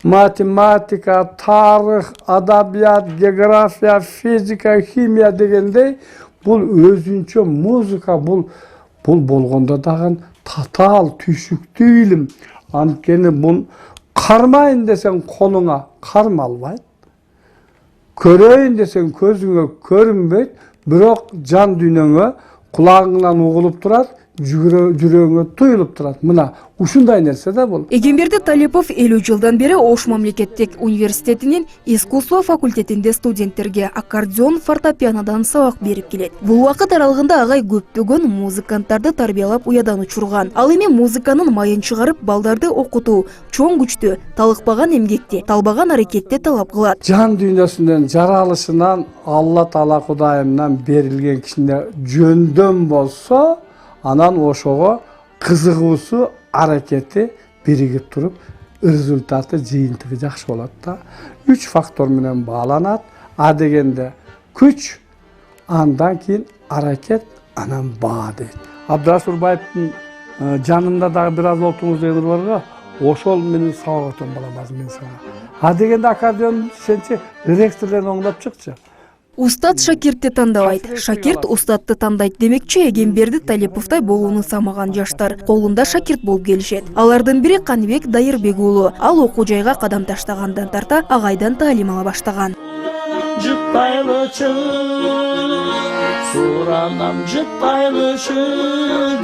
matematika, tarih, adabiyat, geografiya, fizika, kimya degendey bul özünçө muzika bul болгондо дагы татаал түшүктүү илим. Анткени бул кармайын десең колуңа кармалбайт. Көрөйүн десең көзүңө көрүнбөйт, бирок жан дүйнөңө кулагыңдан угулуп турат, жүрөгүңө туюлуп турат. Мына ушундай нерсе да бул. Эгемберди Талипов 50 жылдан бери Ош мамлекеттик университетинин искусство факультетинде студенттерге аккордеон, фортепианодан сабак берип келет. Бул убакыт аралыгында агай көптөгөн музыканттарды тарбиялап уядан учурган. Ал эми музыканын майын чыгарып, балдарды окутуу чоң күчтү, талыкпаган эмгекти, талбаган аракетти талап кылат. Жан дүйнөсүнөн, жаралышынан Алла Таала Кудайымдан берилген кишине жөндөн болсо, анан ошого кызыгуусу, аракети биригип туруп, результаты, жыйынтыгы жакшы болот да. 3 фактор менен бааланат. А дегенде күч, андан кийин аракет, анан баа дейт. Абдраш Урбаевдин жанында дагы бир аз олтуңуз деген бар го. Ошол менен сабак өтөм балам мен сага. А дегенде аккордеон сенчи ректорден оңдоп чыкчы. Устат шакиртти тандабайт, шакирт устатты тандайт демекчи. Эгемберди Талиповдай болууну самаган жаштар колунда шакирт болуп келишет. Алардын бири Каныбек Дайырбек уулу. Ал окуу жайга кадам таштагандан тарта агайдан таалим ала баштаган. Суранам жыттайлышы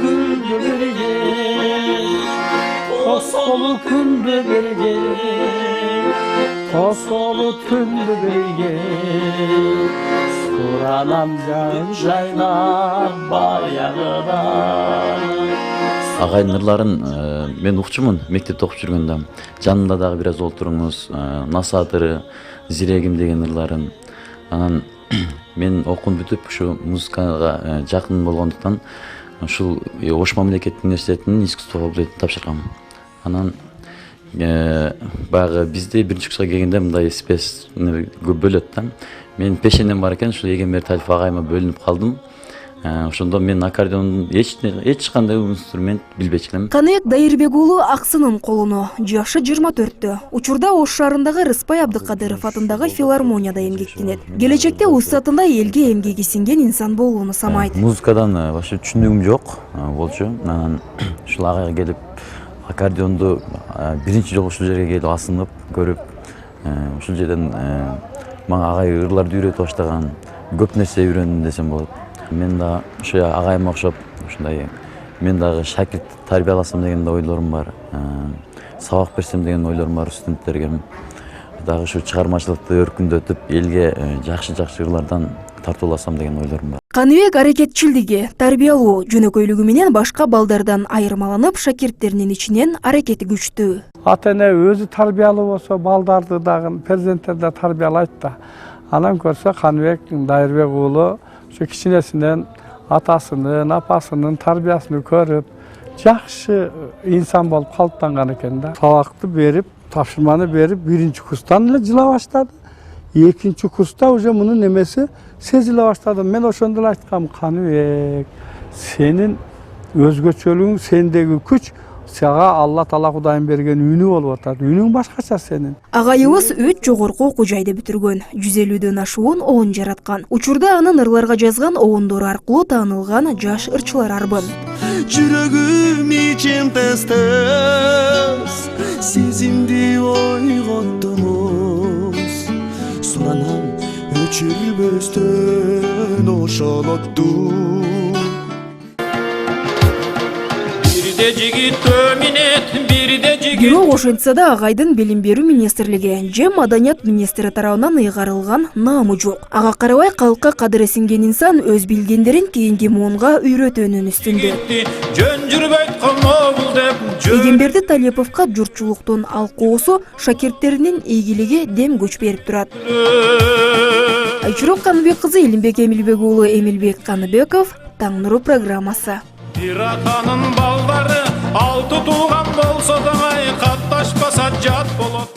гүлдү бирге, косолу күндү бирге, косолу түндү бирге, суранам жан жайнап баягыдан. Агайдын ырларын мен укчумун мектепте окуп жүргөндө. Жанында дагы бир аз олтуруңуз, Насадыры, Зирегим деген ырларын. Анан мен окууну бүтүп ушу музыкага жакын болгондуктан ушул Ош мамлекеттик университетинин искусство факультетин тапшыргам. Анан баягы бизде биринчи курска келгенде мындай спец көп бөлөт да. Мен пешенем бар экен, ушул Эгембер Талипов агайыма бөлүнүп калдым. Ошондо мен аккордеондун эч кандай инструмент билбечү элем. Каныбек Дайырбек уулу аксынын колуну, жашы 24-тө. Учурда Ош шаарындагы Рыспай Абдыкадыров атындагы филармонияда эмгектенет. Келечекте устатындай элге эмгеги сиңген инсан болууну самайт. Музыкадан башка түшүнүгүм жок болчу. Анан ушул агайга келип аккордеонду биринчи жолу ушул жерге келип асынып көрүп, ушул жерден мага агай ырларды үйрөтүп баштаган, көп нерсе үйрөндүм десем болот. Мен да ошо агайыма окшоп ушундай мен дагы шакирт тарбияласам деген ойлорум бар. Сабак берсем деген ойлорум бар студенттерге. Дагы ушу чыгармачылыкты өркүндөтүп, элге жакшы ырлардан тартууласам деген ойлорум бар. Каныбек аракетчилдиги, тарбиялоо жөнөкөйлүгү менен башка балдардан айырмаланып, шакирттеринин ичинен аракети күчтүү. Ата-эне өзү тарбиялуу болсо, балдарды дагы перзенттерди тарбиялайт да. Анан көрсө Каныбек Дайырбек уулу şu kişinesinden atasının, apasının tarbiyasını görüp, жақсы insan bolup kalıptangan eken da. Sabaktı berip, tapşırmanı berip, birinci kurstan ele jıla başladı. Ekinci kursta уже bunun nemesi sezile başladı. Men oşondan aytkam, Kanыбек, senin özgöçölüğün, sendegi күч, сага Алла Таала Кудайым берген үнү болуп атат. Үнүң башкача сенин. Агайыбыз 3 жогорку окуу жайды бүтүргөн, 150дөн ашуун оон жараткан. Учурда анын ырларга жазган оондору аркылуу таанылган жаш ырчылар арбын. Жүрөгүм ичин тез-тез сезимди ойготтунуз. Суранам өчүрбөстөн ошолотту. Бирок ошентсе да агайдын билим берүү министрлиги же маданият министри тарабынан ыйгарылган наамы жок. Ага карабай калкка кадыры сиңген инсан өз билгендерин кийинки муунга үйрөтүүнүн үстүндө. Эгемберди Талиповго журтчулуктун алкоосу, шакирттеринин ийгилиги дем күч берип турат. Айчурок Каныбек кызы Илимбек Эмилбек уулу Эмилбек Каныбеков, Таң нуру программасы. Bir atanın balları altı tuğan bolsa da kатташпаса жат болот.